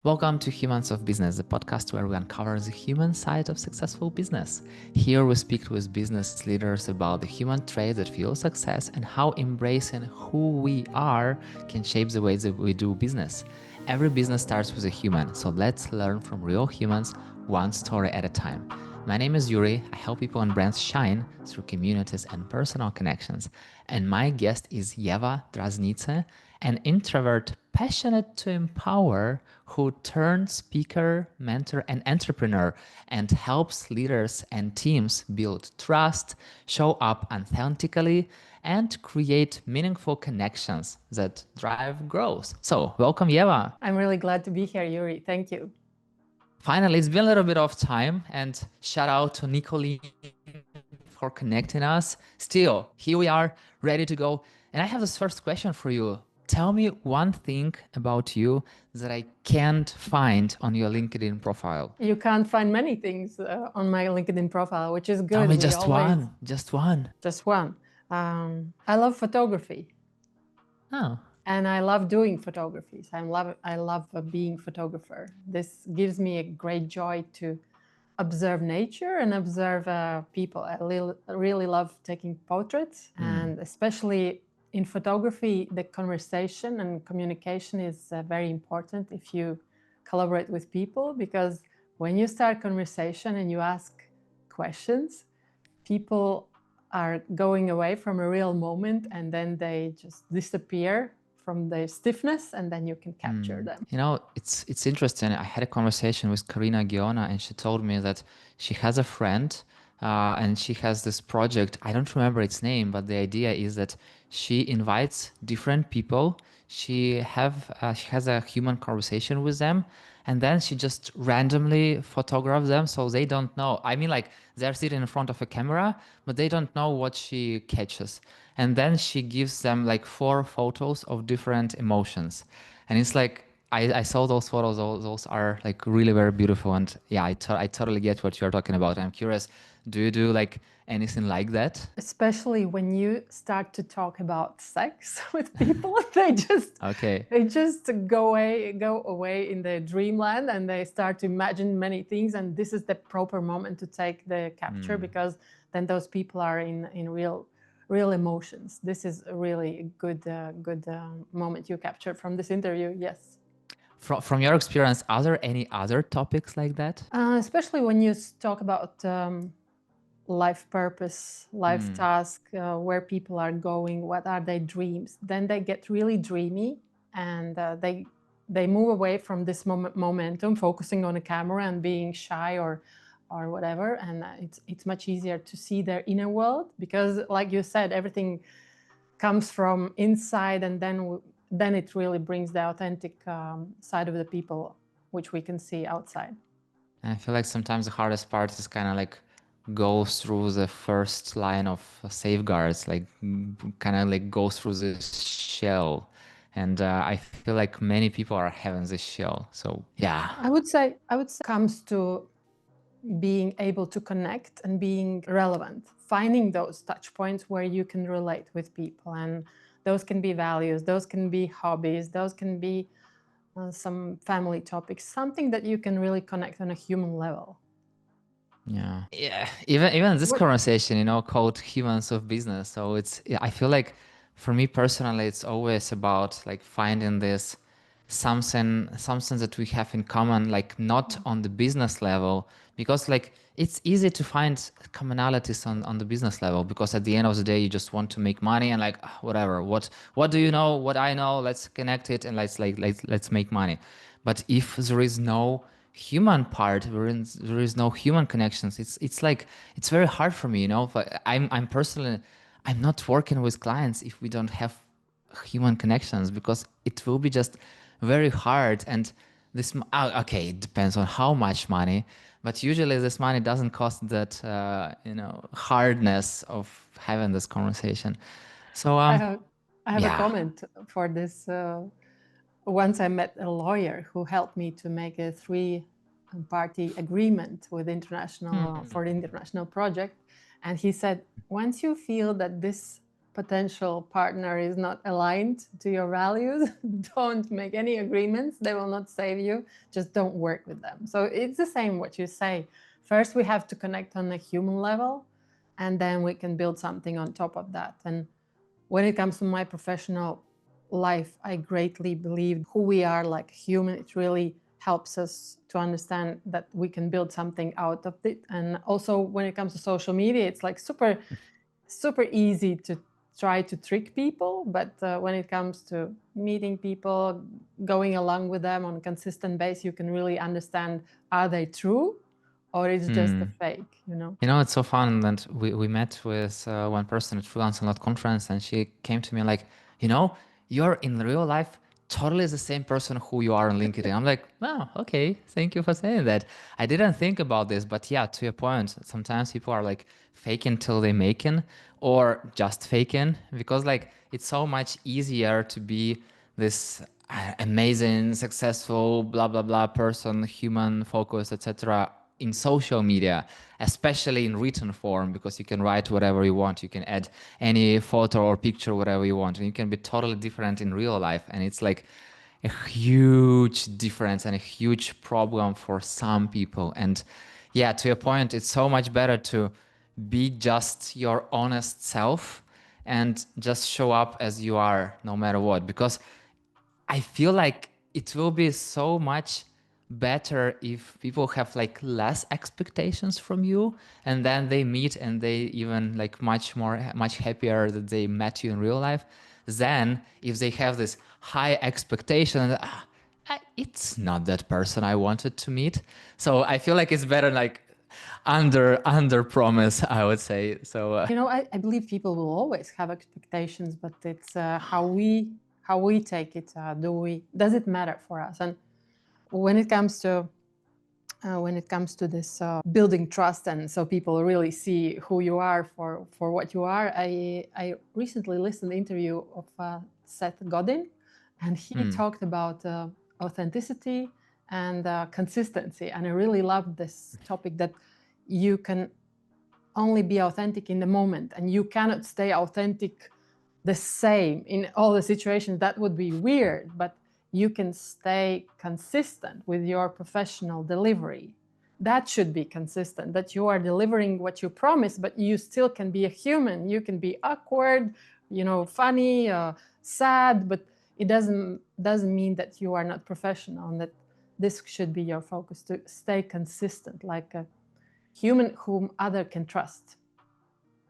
Welcome to Humans of Business, the podcast where we uncover the human side of successful business. Here we speak with business leaders about the human traits that fuel success and how embracing who we are can shape the way that we do business. Every business starts with a human, so let's learn from real humans, one story at a time. My name is Yuri. I help people and brands shine through communities and personal connections. And my guest is Ieva Drazniece, an introvert passionate to empower who turns speaker, mentor, and entrepreneur and helps leaders and teams build trust, show up authentically, and create meaningful connections that drive growth. So, welcome, Ieva. I'm really glad to be here, Yuri. Thank you. Finally, it's been a little bit of time, and shout out to Nicolene for connecting us. Still, here we are, ready to go. And I have this first question for you. Tell me one thing about you that I can't find on your LinkedIn profile. You can't find many things on my LinkedIn profile, which is good. Tell me just one. Just one. Just one. I love photography. Oh. And I love doing photographies. I love being a photographer. This gives me a great joy to observe nature and observe people. I really love taking portraits, and especially in photography, the conversation and communication is very important if you collaborate with people, because when you start conversation and you ask questions, people are going away from a real moment and then they just disappear from their stiffness, and then you can capture them. You know, it's interesting. I had a conversation with Karina Giona, and she told me that she has a friend, and she has this project. I don't remember its name, but the idea is that she invites different people. She has a human conversation with them, and then she just randomly photographs them, so they don't know. I mean, like they're sitting in front of a camera, but they don't know what she catches. And then she gives them like 4 photos of different emotions, and it's like I saw those photos. Those are like really very beautiful, and yeah, I totally get what you're talking about. I'm curious, do you do like anything like that? Especially when you start to talk about sex with people, Okay. they just go away in their dreamland, and they start to imagine many things. And this is the proper moment to take the capture, because then those people are in real emotions. This is a really good moment you captured from this interview. Yes. From your experience, are there any other topics like that? Especially when you talk about life purpose, life task, where people are going, what are their dreams, then they get really dreamy, and they move away from this momentum, focusing on a camera and being shy or whatever. And it's much easier to see their inner world, because, like you said, everything comes from inside, and then it really brings the authentic side of the people, which we can see outside. I feel like sometimes the hardest part is kind of like go through the first line of safeguards, like kind of like go through this shell. And I feel like many people are having this shell. So yeah. I would say comes to being able to connect and being relevant, finding those touch points where you can relate with people. And those can be values, those can be hobbies, those can be some family topics, something that you can really connect on a human level. Yeah. Yeah. Even this conversation, you know, called Humans of Business. So I feel like for me personally, it's always about like finding this something that we have in common, like not on the business level, because like it's easy to find commonalities on the business level, because at the end of the day you just want to make money and like whatever, what do you know, what I know, let's connect it and let's make money. But if there is no human part, there is no human connections, it's like it's very hard for me, you know. But I'm personally, I'm not working with clients if we don't have human connections, because it will be just very hard. And okay, it depends on how much money, but usually this money doesn't cost that you know, hardness of having this conversation. So I have a yeah. comment for this. Once I met a lawyer who helped me to make a 3-party agreement with for the international project, and he said, once you feel that this potential partner is not aligned to your values, don't make any agreements. They will not save you. Just don't work with them. So it's the same what you say. First, we have to connect on a human level, and then we can build something on top of that. And when it comes to my professional life, I greatly believe who we are like human. It really helps us to understand that we can build something out of it. And also when it comes to social media, it's like super easy to try to trick people. But when it comes to meeting people, going along with them on a consistent base, you can really understand, are they true or it's just a fake, you know? You know, it's so fun that we met with one person at Freelance and Lot conference, and she came to me like, you know, you're in real life totally the same person who you are on LinkedIn. I'm like, oh, okay, thank you for saying that. I didn't think about this, but yeah, to your point, sometimes people are like faking till they making or just faking because like it's so much easier to be this amazing, successful, blah blah blah person, human focused, etc in social media, especially in written form, because you can write whatever you want. You can add any photo or picture, whatever you want. And you can be totally different in real life. And it's like a huge difference and a huge problem for some people. And yeah, to your point, it's so much better to be just your honest self and just show up as you are no matter what. Because I feel like it will be so much better if people have like less expectations from you and then they meet and they even like much happier that they met you in real life than if they have this high expectation that it's not that person I wanted to meet. So I feel like it's better like under promise, I would say. So You know, I believe people will always have expectations, but it's how we take it. Does it matter for us? And when it comes to this building trust, and so people really see who you are for what you are. I recently listened to the interview of Seth Godin, and he talked about authenticity and consistency, and I really loved this topic that you can only be authentic in the moment, and you cannot stay authentic the same in all the situations. That would be weird, but you can stay consistent with your professional delivery. That should be consistent, that you are delivering what you promise, but you still can be a human. You can be awkward, you know, funny, sad, but it doesn't mean that you are not professional, and that this should be your focus, to stay consistent like a human whom other can trust.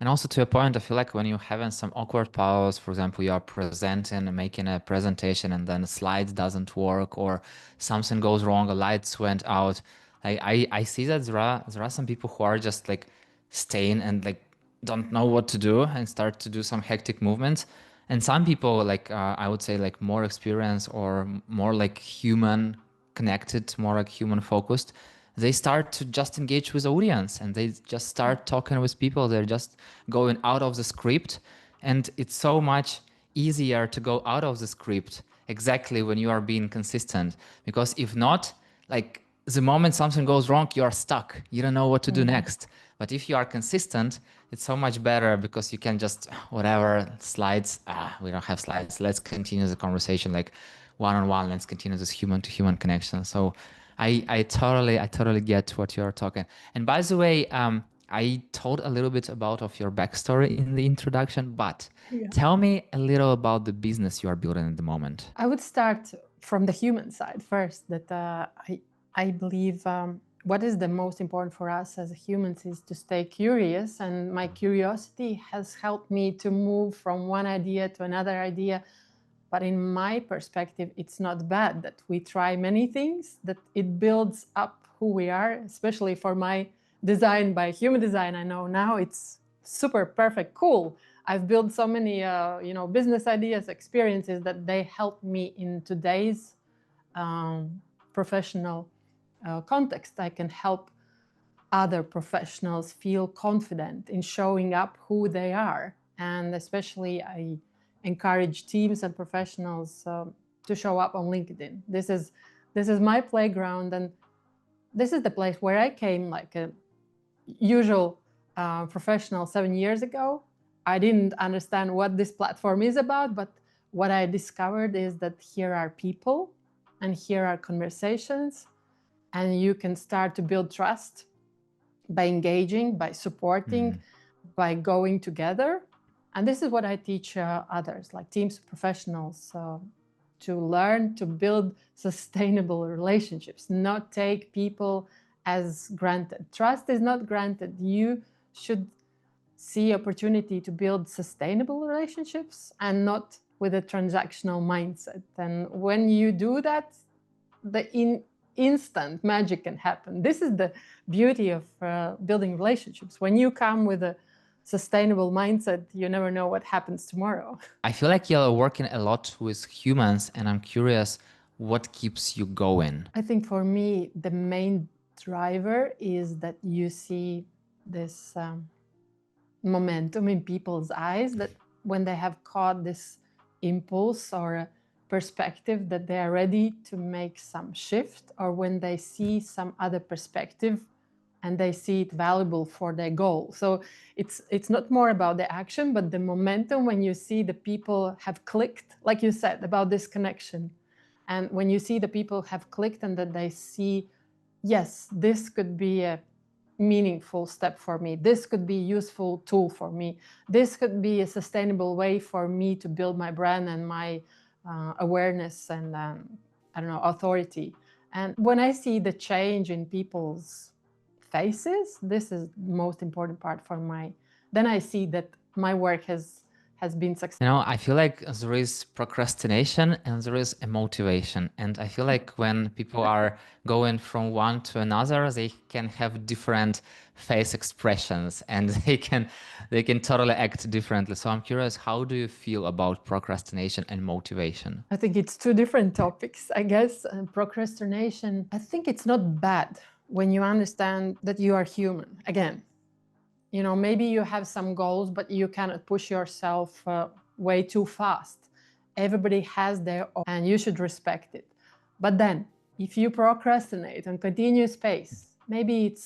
And also to a point, I feel like when you're having some awkward pause, for example, you are presenting and making a presentation and then slides doesn't work or something goes wrong, the lights went out. I see that there are some people who are just like staying and like don't know what to do and start to do some hectic movements. And some people like I would say like more experienced or more like human connected, more like human focused, they start to just engage with the audience and they just start talking with people. They're just going out of the script. And it's so much easier to go out of the script exactly when you are being consistent. Because if not, like the moment something goes wrong, you are stuck. You don't know what to do next. But if you are consistent, it's so much better because you can just, whatever, slides, we don't have slides. Let's continue the conversation like one-on-one. Let's continue this human-to-human connection. So I totally get what you're talking. And by the way, I told a little bit about of your backstory in the introduction, but tell me a little about the business you are building at the moment. I would start from the human side first. That I believe what is the most important for us as humans is to stay curious, and my curiosity has helped me to move from one idea to another idea. But in my perspective, it's not bad that we try many things, that it builds up who we are, especially for my design by human design. I know now it's super perfect, cool. I've built so many business ideas, experiences that they help me in today's professional context. I can help other professionals feel confident in showing up who they are. And especially I encourage teams and professionals to show up on LinkedIn. This is my playground, and this is the place where I came like a usual professional 7 years ago. I didn't understand what this platform is about, but what I discovered is that here are people and here are conversations, and you can start to build trust by engaging, by supporting, by going together. And this is what I teach others, like teams, professionals, to learn to build sustainable relationships, not take people as granted. Trust is not granted. You should see opportunity to build sustainable relationships and not with a transactional mindset. And when you do that, the instant magic can happen. This is the beauty of building relationships. When you come with a sustainable mindset, you never know what happens tomorrow. I feel like you're working a lot with humans, and I'm curious what keeps you going. I think for me, the main driver is that you see this momentum in people's eyes, that when they have caught this impulse or a perspective, that they are ready to make some shift, or when they see some other perspective and they see it valuable for their goal. So it's not more about the action, but the momentum when you see the people have clicked, like you said, about this connection. And when you see the people have clicked and that they see, yes, this could be a meaningful step for me. This could be a useful tool for me. This could be a sustainable way for me to build my brand and my awareness and, I don't know, authority. And when I see the change in people's faces, this is the most important part for then I see that my work has been successful. You know, I feel like there is procrastination and there is a motivation. And I feel like when people are going from one to another, they can have different face expressions and they can totally act differently. So I'm curious, how do you feel about procrastination and motivation? I think it's two different topics, I guess. Procrastination, I think it's not bad when you understand that you are human. Again, you know, maybe you have some goals, but you cannot push yourself way too fast. Everybody has their own, and you should respect it. But then, if you procrastinate on continuous pace, maybe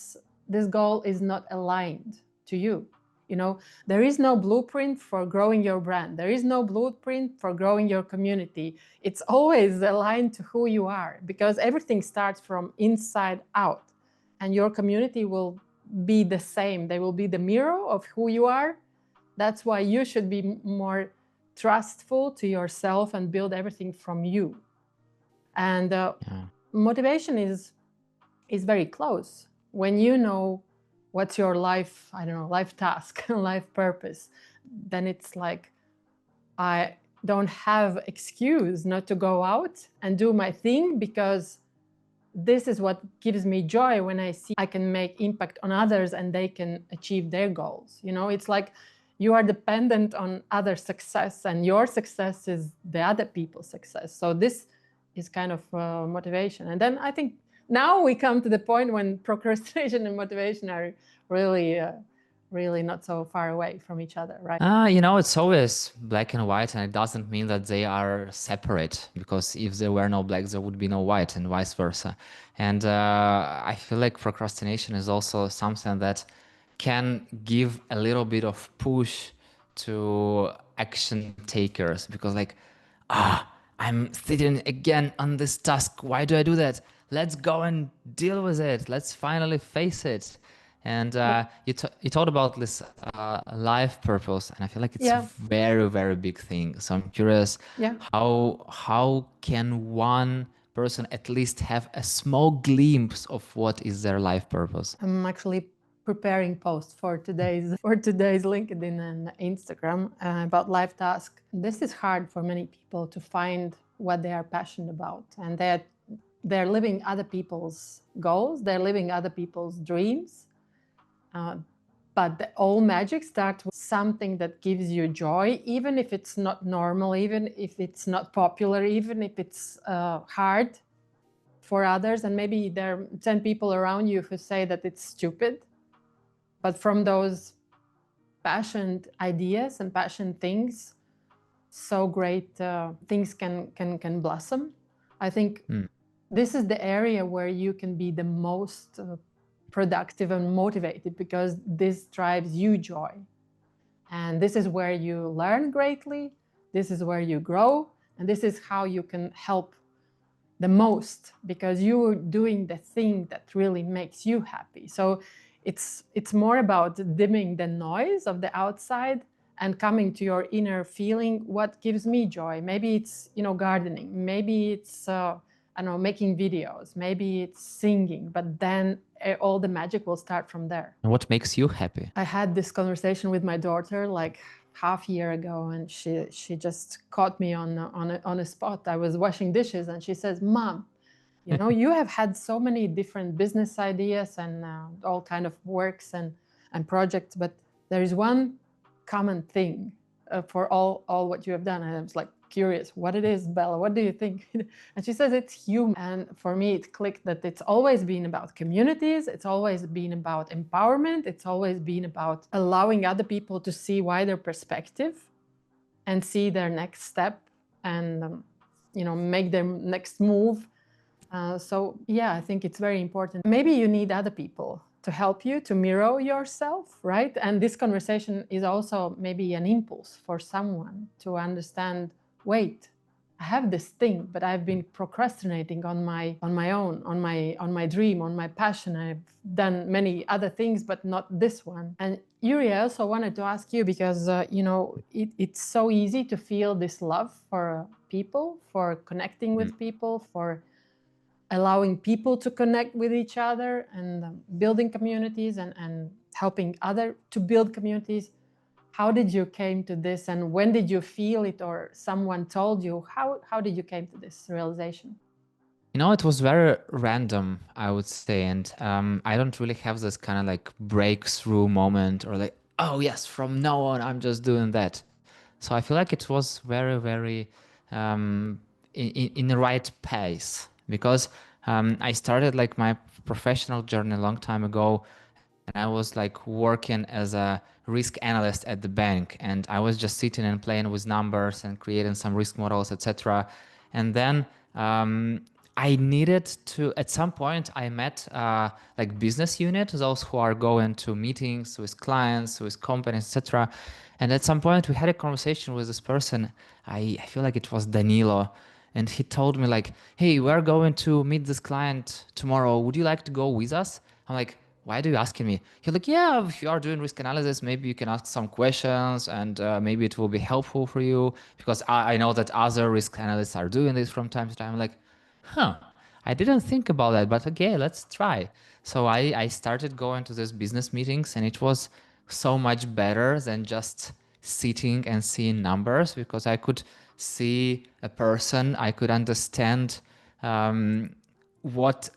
this goal is not aligned to you. You know, there is no blueprint for growing your brand. There is no blueprint for growing your community. It's always aligned to who you are, because everything starts from inside out, and your community will be the same. They will be the mirror of who you are. That's why you should be more trustful to yourself and build everything from you. And motivation is very close. When you know what's your life, I don't know, life task, life purpose, then it's like, I don't have excuse not to go out and do my thing, because this is what gives me joy when I see I can make impact on others and they can achieve their goals. You know, it's like you are dependent on other success, and your success is the other people's success. So this is kind of motivation. And then I think now we come to the point when procrastination and motivation are really not so far away from each other, right? You know, it's always black and white, and it doesn't mean that they are separate, because if there were no black, there would be no white, and vice versa. And I feel like procrastination is also something that can give a little bit of push to action takers, because like, I'm sitting again on this task. Why do I do that? Let's go and deal with it. Let's finally face it. And you talked about this life purpose, and I feel like it's a very, very big thing. So I'm curious, how can one person at least have a small glimpse of what is their life purpose? I'm actually preparing posts for today's LinkedIn and Instagram about life task. This is hard for many people to find what they are passionate about, and they're living other people's goals, they're living other people's dreams. But the all magic starts with something that gives you joy, even if it's not normal, even if it's not popular, even if it's hard for others. And maybe there are 10 people around you who say that it's stupid. But from those passionate ideas and passionate things, so great things can blossom. I think this is the area where you can be the most productive and motivated, because this drives you joy. And this is where you learn greatly, this is where you grow, and this is how you can help the most, because you're doing the thing that really makes you happy. So it's more about dimming the noise of the outside and coming to your inner feeling. What gives me joy? Maybe it's, gardening. Maybe it's I don't know, making videos. Maybe it's singing. But then all the magic will start from there. And what makes you happy? I had this conversation with my daughter like half year ago, and she just caught me on a spot. I was washing dishes, and she says, "Mom, you have had so many different business ideas and all kind of works and projects, but there is one common thing for all what you have done." And I was like curious what it is. Bella, what do you think? And she says it's human. And for me it clicked that it's always been about communities, it's always been about empowerment, it's always been about allowing other people to see wider perspective and see their next step and make their next move. So yeah, I think it's very important. Maybe you need other people to help you to mirror yourself, right? And this conversation is also maybe an impulse for someone to understand, wait, I have this thing, but I've been procrastinating on my own, on my dream, on my passion. I've done many other things, but not this one. And Yuri, I also wanted to ask you, because it's so easy to feel this love for people, for connecting with people, for allowing people to connect with each other and building communities and helping others to build communities. How did you came to this, and when did you feel it, or someone told you? How did you came to this realization? It was very random, I would say. And I don't really have this kind of like breakthrough moment or like, oh, yes, from now on, I'm just doing that. So I feel like it was very, very in the right pace, because I started like my professional journey a long time ago, and I was like working as a risk analyst at the bank, and I was just sitting and playing with numbers and creating some risk models, etc. And then I needed to, at some point, I met like business unit, those who are going to meetings with clients, with companies, etc. And at some point, we had a conversation with this person. I feel like it was Danilo, and he told me like, "Hey, we're going to meet this client tomorrow. Would you like to go with us?" I'm like, "Why are you asking me?" He's like, "Yeah, if you are doing risk analysis, maybe you can ask some questions, and maybe it will be helpful for you, because I know that other risk analysts are doing this from time to time." I'm like, huh, I didn't think about that, but okay, let's try. So I started going to these business meetings, and it was so much better than just sitting and seeing numbers, because I could see a person, I could understand what,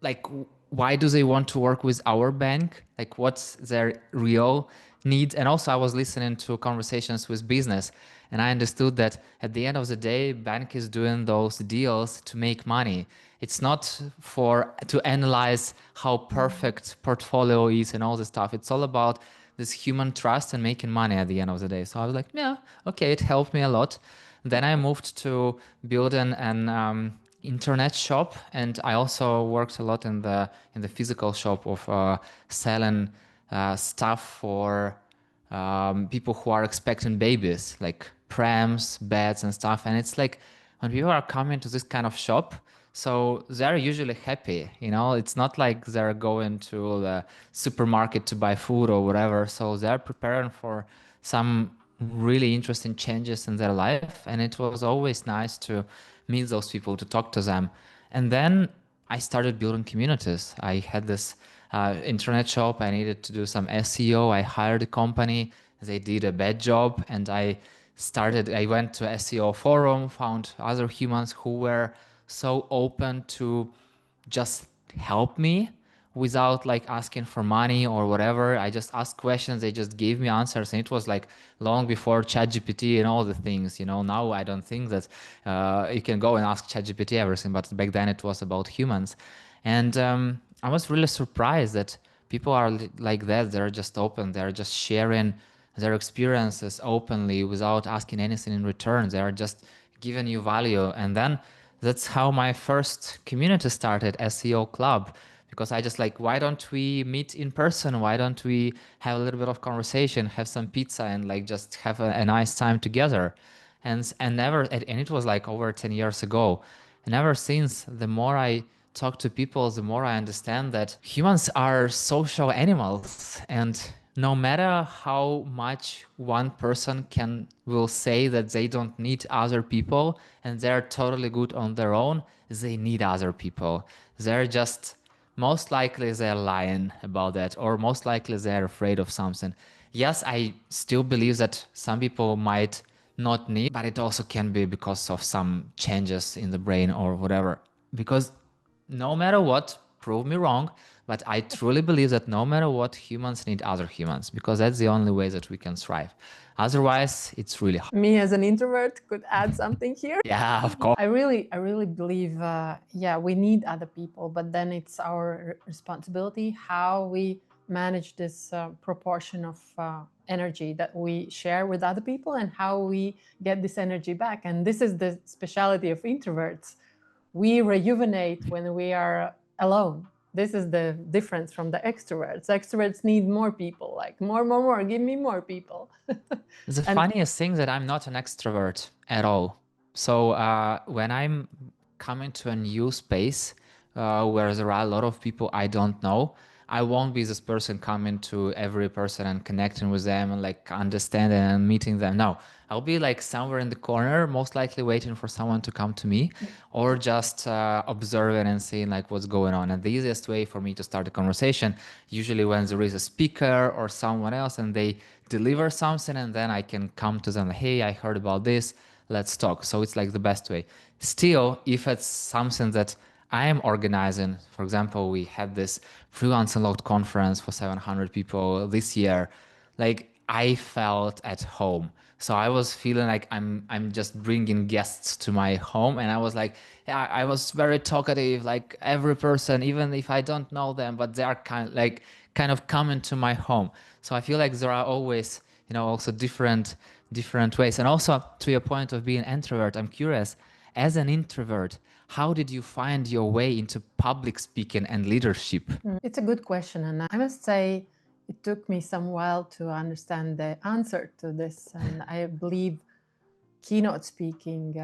like, why do they want to work with our bank, like what's their real needs. And also I was listening to conversations with business, and I understood that at the end of the day, bank is doing those deals to make money. It's not for to analyze how perfect portfolio is and all this stuff. It's all about this human trust and making money at the end of the day. So I was like, yeah, okay, it helped me a lot. Then I moved to building an internet shop, and I also worked a lot in the physical shop of selling stuff for people who are expecting babies, like prams, beds, and stuff. And it's like when people are coming to this kind of shop, so they're usually happy. It's not like they're going to the supermarket to buy food or whatever. So they're preparing for some really interesting changes in their life. And it was always nice to meet those people, to talk to them. And then I started building communities. I had this internet shop. I needed to do some SEO. I hired a company. They did a bad job. And I went to SEO forum, found other humans who were so open to just help me without like asking for money or whatever. I just asked questions, they just gave me answers, and it was like long before ChatGPT and all the things. Now I don't think that you can go and ask ChatGPT everything, but back then it was about humans. And I was really surprised that people are like that. They're just open, they're just sharing their experiences openly without asking anything in return. They are just giving you value. And then that's how my first community started, SEO Club, because I just like, why don't we meet in person? Why don't we have a little bit of conversation, have some pizza, and like just have a nice time together? And never, and it was like over 10 years ago. And ever since, the more I talk to people, the more I understand that humans are social animals. And no matter how much one person will say that they don't need other people and they're totally good on their own, they need other people. They're just most likely they're lying about that, or most likely they're afraid of something. Yes, I still believe that some people might not need, but it also can be because of some changes in the brain or whatever. Because no matter what, prove me wrong, but I truly believe that no matter what, humans need other humans, because that's the only way that we can thrive. Otherwise, it's really hard. Me as an introvert could add something here. Yeah, of course. I really believe, yeah, we need other people, but then it's our responsibility how we manage this proportion of energy that we share with other people and how we get this energy back. And this is the speciality of introverts. We rejuvenate when we are alone. This is the difference from the extroverts. Extroverts need more people, like more, give me more people. The funniest thing that I'm not an extrovert at all. So when I'm coming to a new space where there are a lot of people I don't know, I won't be this person coming to every person and connecting with them and like understanding and meeting them. No, I'll be like somewhere in the corner, most likely waiting for someone to come to me, or just observing and seeing like what's going on. And the easiest way for me to start a conversation, usually when there is a speaker or someone else and they deliver something, and then I can come to them, hey, I heard about this, let's talk. So it's like the best way. Still, if it's something that I am organizing, for example, we had this freelance unlocked conference for 700 people this year, like I felt at home. So I was feeling like I'm just bringing guests to my home, and I was like, yeah, I was very talkative, like every person, even if I don't know them, but they are kind of coming to my home. So I feel like there are always, also different ways. And also to your point of being introvert, I'm curious, as an introvert, how did you find your way into public speaking and leadership? It's a good question, and I must say it took me some while to understand the answer to this. And I believe keynote speaking,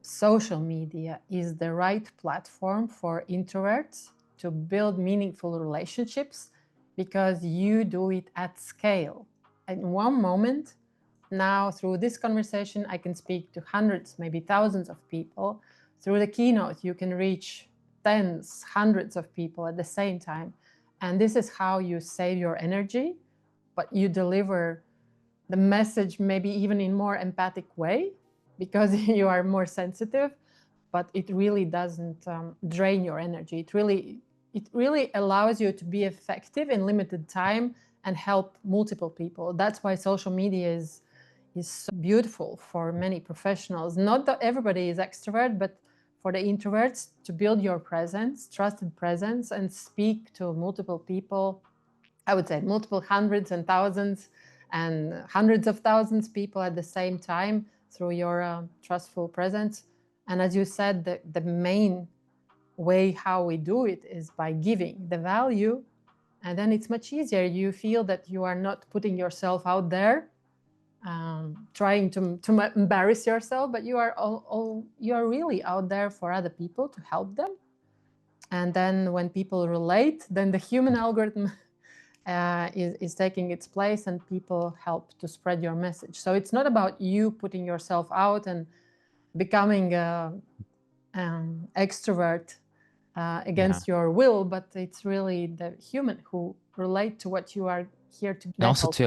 social media is the right platform for introverts to build meaningful relationships because you do it at scale. In one moment, now through this conversation, I can speak to hundreds, maybe thousands of people. Through the keynote, you can reach tens, hundreds of people at the same time. And this is how you save your energy, but you deliver the message maybe even in more empathic way because you are more sensitive, but it really doesn't drain your energy. It really allows you to be effective in limited time and help multiple people. That's why social media is so beautiful for many professionals. Not that everybody is extrovert, but for the introverts, to build your presence, trusted presence, and speak to multiple people. I would say multiple hundreds and thousands and hundreds of thousands of people at the same time through your trustful presence. And as you said, the main way how we do it is by giving the value, and then it's much easier. You feel that you are not putting yourself out there, trying to embarrass yourself, but you are really out there for other people to help them. And then when people relate, then the human algorithm is taking its place and people help to spread your message. So it's not about you putting yourself out and becoming an extrovert against your will, but it's really the human who relate to what you are here to. And also to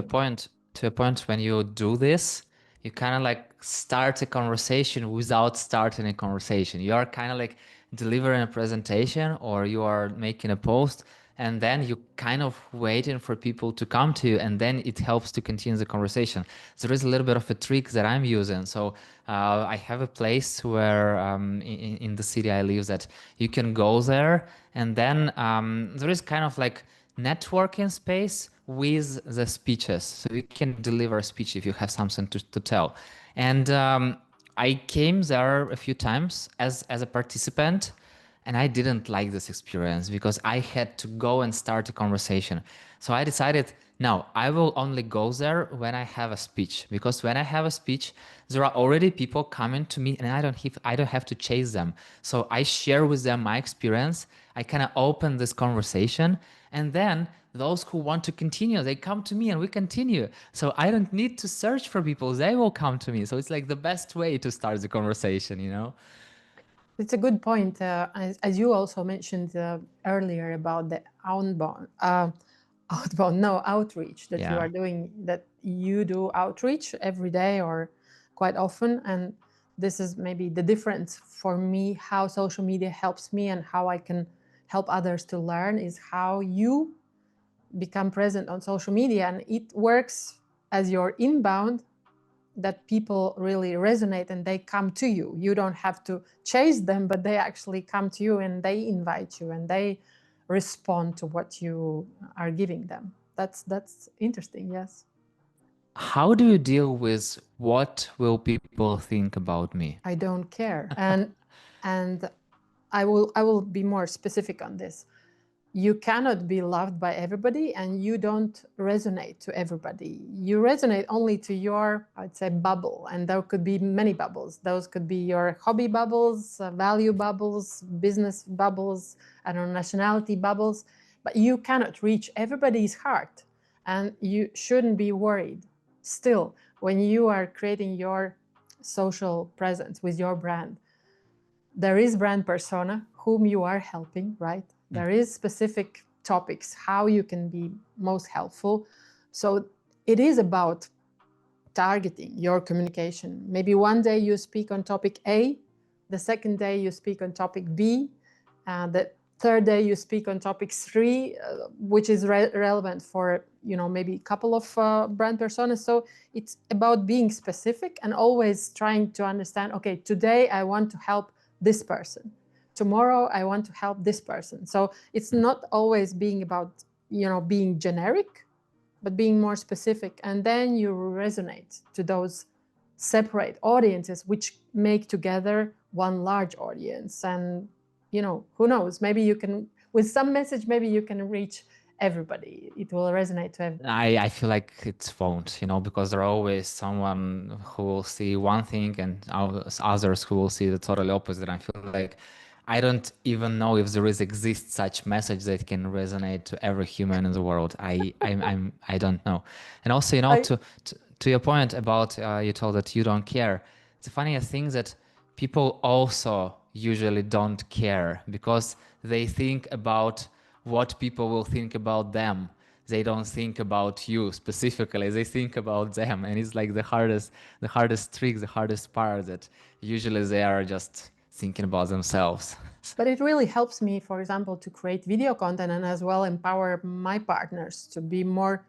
a point, when you do this, you kind of like start a conversation without starting a conversation. You are kind of like delivering a presentation or you are making a post, and then you kind of waiting for people to come to you, and then it helps to continue the conversation. So there is a little bit of a trick that I'm using. So I have a place where in the city I live that you can go there, and then there is kind of like networking space with the speeches. So you can deliver a speech if you have something to tell. And I came there a few times as a participant, And I didn't like this experience because I had to go and start a conversation. So I decided, no, I will only go there when I have a speech, because when I have a speech, there are already people coming to me and I don't have to chase them. So I share with them my experience. I kind of open this conversation, and then those who want to continue, they come to me and we continue. So I don't need to search for people. They will come to me. So it's like the best way to start the conversation, you know? It's a good point. As you also mentioned earlier about the outreach that you Yeah. are doing, that you do outreach every day or quite often. And this is maybe the difference for me, how social media helps me and how I can help others to learn, is how you become present on social media. And it works as your inbound, that people really resonate and they come to you. You don't have to chase them, but they actually come to you and they invite you and they respond to what you are giving them. That's interesting. Yes. How do you deal with what will people think about me? I don't care. And I will be more specific on this. You cannot be loved by everybody and you don't resonate to everybody. You resonate only to your, I'd say, bubble. And there could be many bubbles. Those could be your hobby bubbles, value bubbles, business bubbles, I don't know, nationality bubbles. But you cannot reach everybody's heart. And you shouldn't be worried. Still, when you are creating your social presence with your brand, there is brand persona whom you are helping, right? There is specific topics, how you can be most helpful. So it is about targeting your communication. Maybe one day you speak on topic A, the second day you speak on topic B, the third day you speak on topic 3, which is relevant for, maybe a couple of brand personas. So it's about being specific and always trying to understand, okay, today I want to help this person. Tomorrow I want to help this person. So it's not always being about, being generic, but being more specific. And then you resonate to those separate audiences, which make together one large audience. And, who knows, maybe you can, with some message, maybe you can reach everybody. It will resonate to everybody. I feel like it won't, because there are always someone who will see one thing and others who will see the totally opposite. I feel like I don't even know if there exists such message that can resonate to every human in the world. I don't know. And also, I, to your point about you told that you don't care. It's a funny thing that people also usually don't care because they think about what people will think about them. They don't think about you specifically. They think about them, and it's like the hardest trick, the hardest part, that usually they are just thinking about themselves. but it really helps me, for example, to create video content and as well empower my partners to be more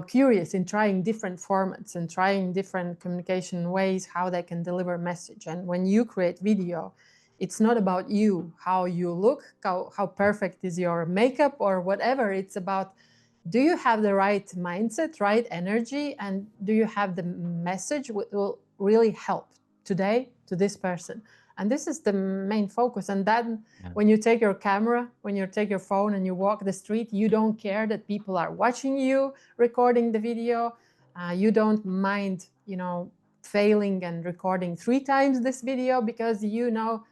curious in trying different formats and trying different communication ways, how they can deliver message. And when you create video, it's not about you, how you look, how perfect is your makeup or whatever. It's about, do you have the right mindset, right energy, and do you have the message which will really help today to this person? And this is the main focus. And then when you take your camera, when you take your phone and you walk the street, you don't care that people are watching you recording the video. You don't mind, failing and recording 3 times this video, because you know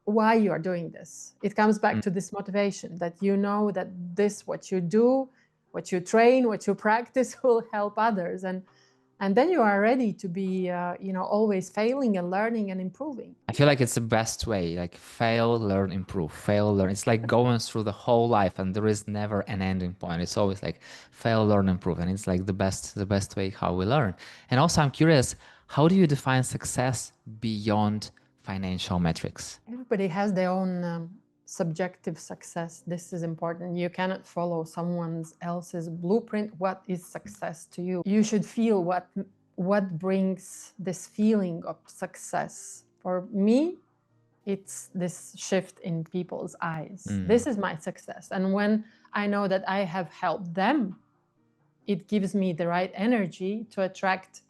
why you are doing this. It comes back to this motivation that you know that this, what you do, what you train, what you practice will help others. And then you are ready to be, always failing and learning and improving. I feel like it's the best way, like fail, learn, improve, fail, learn. It's like going through the whole life and there is never an ending point. It's always like fail, learn, improve. And it's like the best way how we learn. And also I'm curious, how do you define success beyond financial metrics? Everybody has their own subjective success. This is important. You cannot follow someone else's blueprint. What is success to you? You should feel what brings this feeling of success. For me, it's this shift in people's eyes. This is my success. And when I know that I have helped them, it gives me the right energy to attract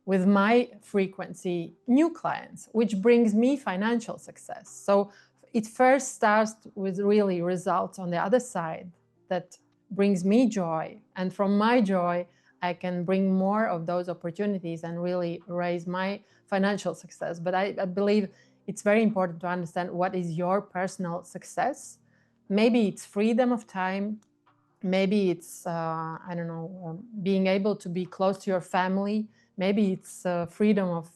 with my frequency new clients, which brings me financial success. So it first starts with really results on the other side that brings me joy. And from my joy, I can bring more of those opportunities and really raise my financial success. But I believe it's very important to understand what is your personal success. Maybe it's freedom of time. Maybe it's, I don't know, being able to be close to your family. Maybe it's freedom of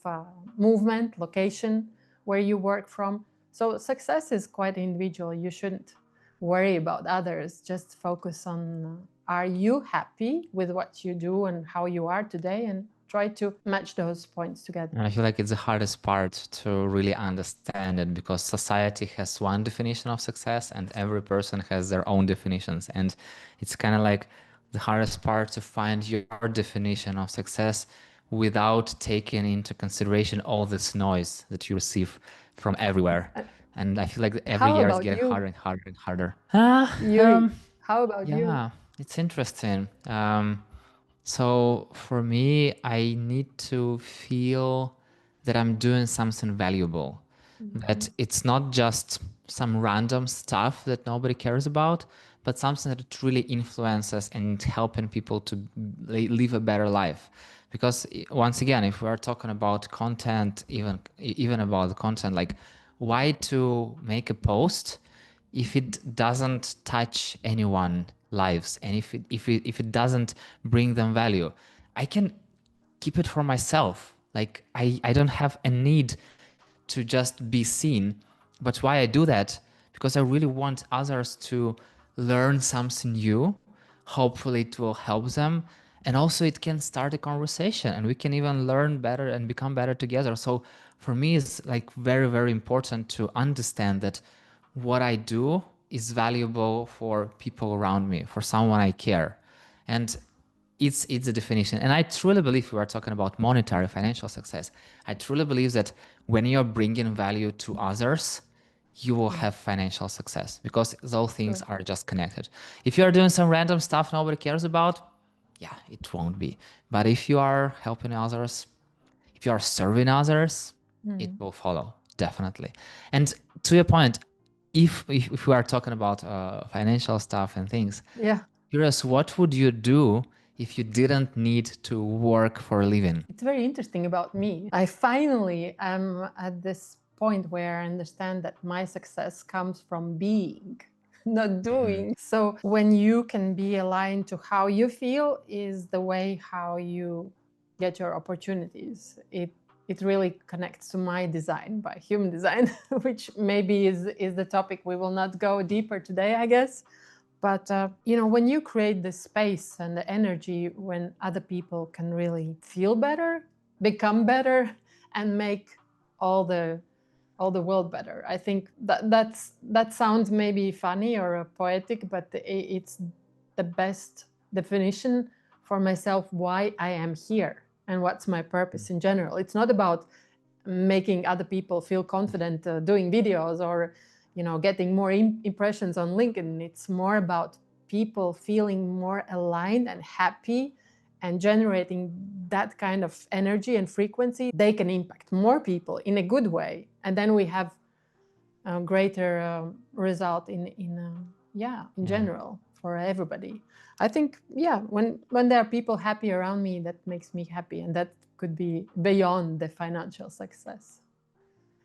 movement, location, where you work from. So success is quite individual. You shouldn't worry about others. Just focus on, are you happy with what you do and how you are today, and try to match those points together. And I feel like it's the hardest part to really understand it, because society has one definition of success and every person has their own definitions. And it's kind of like the hardest part to find your definition of success without taking into consideration all this noise that you receive from everywhere. And I feel like every How year is about getting you, harder and harder and harder. Yuri? How about you? Yeah, it's interesting. So for me, I need to feel that I'm doing something valuable, that it's not just some random stuff that nobody cares about, but something that really influences and helping people to live a better life. Because once again, if we are talking about content, even about the content, like why to make a post if it doesn't touch anyone lives, and if it doesn't bring them value, I can keep it for myself. Like I don't have a need to just be seen. But why I do that? Because I really want others to learn something new. Hopefully it will help them. And also it can start a conversation and we can even learn better and become better together. So for me, it's like very, very important to understand that what I do is valuable for people around me, for someone I care. And it's a definition. And I truly believe, we are talking about monetary financial success, I truly believe that when you're bringing value to others, you will have financial success, because those things are just connected. If you're doing some random stuff nobody cares about, yeah, it won't be. But if you are helping others, if you are serving others, it will follow, definitely. And to your point, if we are talking about financial stuff and things, Yeah. curious, what would you do if you didn't need to work for a living? It's very interesting about me. I finally am at this point where I understand that my success comes from being, not doing. So when you can be aligned to how you feel is the way how you get your opportunities. It really connects to my design by human design, which maybe is the topic we will not go deeper today, I guess. But when you create the space and the energy when other people can really feel better, become better, and make all the world better, I think that sounds maybe funny or poetic, but it's the best definition for myself why I am here and what's my purpose in general. It's not about making other people feel confident doing videos or getting more impressions on LinkedIn. It's more about people feeling more aligned and happy and generating that kind of energy and frequency. They can impact more people in a good way, and then we have a greater result in general for everybody. I think, when there are people happy around me, that makes me happy, and that could be beyond the financial success.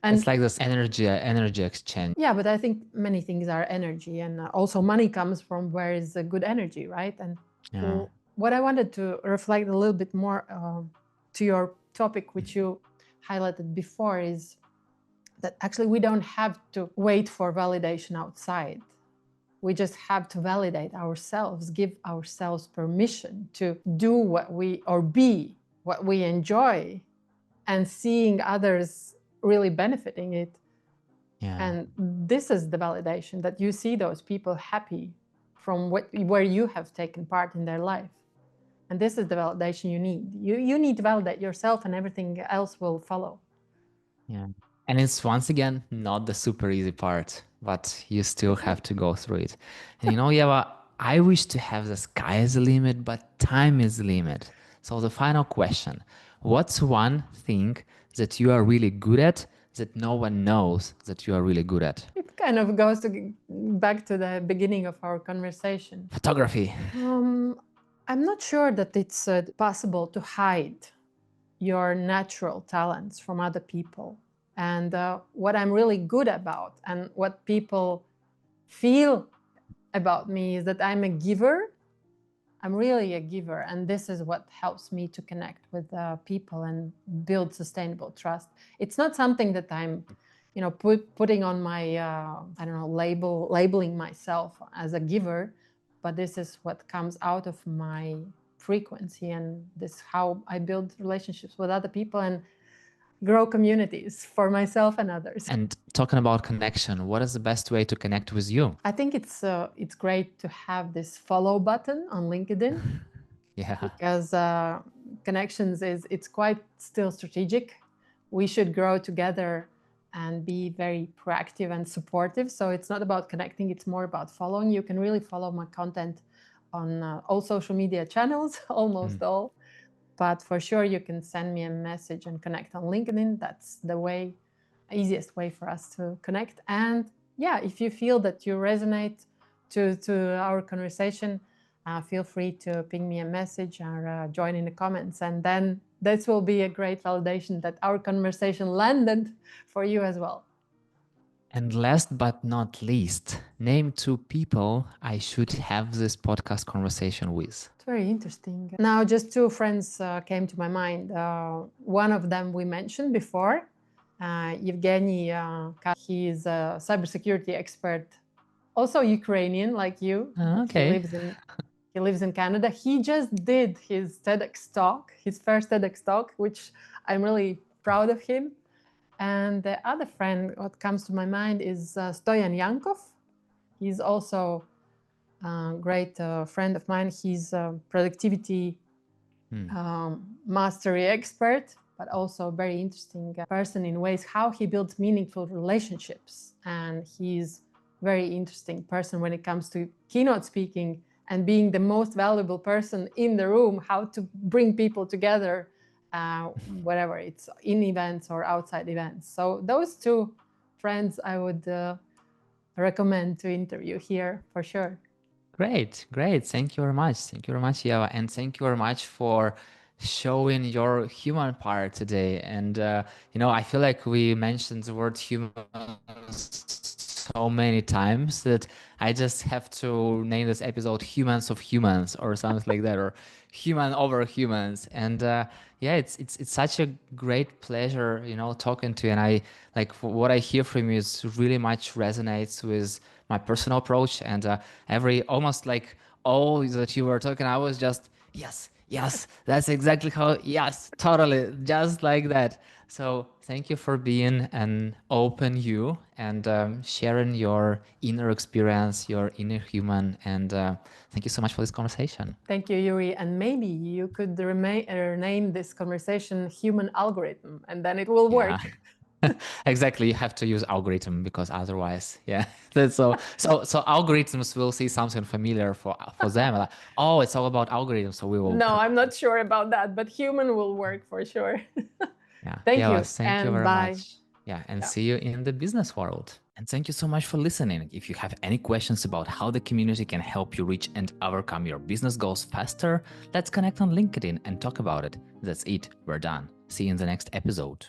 And it's like this energy exchange. Yeah, but I think many things are energy, and also money comes from where is a good energy, right? And what I wanted to reflect a little bit more to your topic, which you highlighted before, is that actually we don't have to wait for validation outside. We just have to validate ourselves, give ourselves permission to do be what we enjoy, and seeing others really benefiting it. And this is the validation, that you see those people happy from where you have taken part in their life. And this is the validation you need. You need to validate yourself, and everything else will follow. Yeah. And it's, once again, not the super easy part, but you still have to go through it. And Ieva, I wish to have the sky as a limit, but time is the limit. So the final question, what's one thing that you are really good at that no one knows that you are really good at? It kind of goes back to the beginning of our conversation. Photography. I'm not sure that it's possible to hide your natural talents from other people. And what I'm really good about and what people feel about me is that I'm a giver. I'm really a giver, and this is what helps me to connect with people and build sustainable trust. It's not something that I'm, putting on my, labeling myself as a giver, but this is what comes out of my frequency, and this is how I build relationships with other people and grow communities for myself and others. And talking about connection, what is the best way to connect with you? I think it's great to have this follow button on LinkedIn. Yeah. Because connections it's quite still strategic. We should grow together and be very proactive and supportive. So it's not about connecting, it's more about following. You can really follow my content on all social media channels, almost all. But for sure, you can send me a message and connect on LinkedIn. That's the easiest way for us to connect. And yeah, if you feel that you resonate to our conversation, feel free to ping me a message or join in the comments. And then this will be a great validation that our conversation landed for you as well. And last but not least, name 2 people I should have this podcast conversation with. It's very interesting. Now, just 2 friends came to my mind. One of them we mentioned before, Evgeny. He is a cybersecurity expert, also Ukrainian like you. Okay. He lives in Canada. He just did his TEDx talk, his first TEDx talk, which I'm really proud of him. And the other friend, what comes to my mind is Stoyan Yankov. He's also a great friend of mine. He's a productivity mastery expert, but also a very interesting person in ways how he builds meaningful relationships. And he's a very interesting person when it comes to keynote speaking and being the most valuable person in the room, how to bring people together, whatever it's in events or outside events. So those 2 friends I would recommend to interview here for sure. Great. Thank you very much. Thank you very much, Ieva. And thank you very much for showing your human part today. And, I feel like we mentioned the word human so many times that I just have to name this episode Humans of Humans or something like that, or Human over Humans. And yeah, it's such a great pleasure, talking to you. And I like what I hear from you is really much resonates with my personal approach. And almost like all that you were talking, I was just, yes, that's exactly how, yes, totally, just like that. So thank you for being an open you and sharing your inner experience, your inner human. And thank you so much for this conversation. Thank you, Yuri. And maybe you could name this conversation Human Algorithm, and then it will work. Exactly, you have to use algorithm because otherwise, yeah. So algorithms will see something familiar for them. Like, oh, it's all about algorithms, so we will. No, I'm not sure about that, but human will work for sure. Yeah. Thank you. Thank you very much. Yeah, and see you in the business world. And thank you so much for listening. If you have any questions about how the community can help you reach and overcome your business goals faster, let's connect on LinkedIn and talk about it. That's it. We're done. See you in the next episode.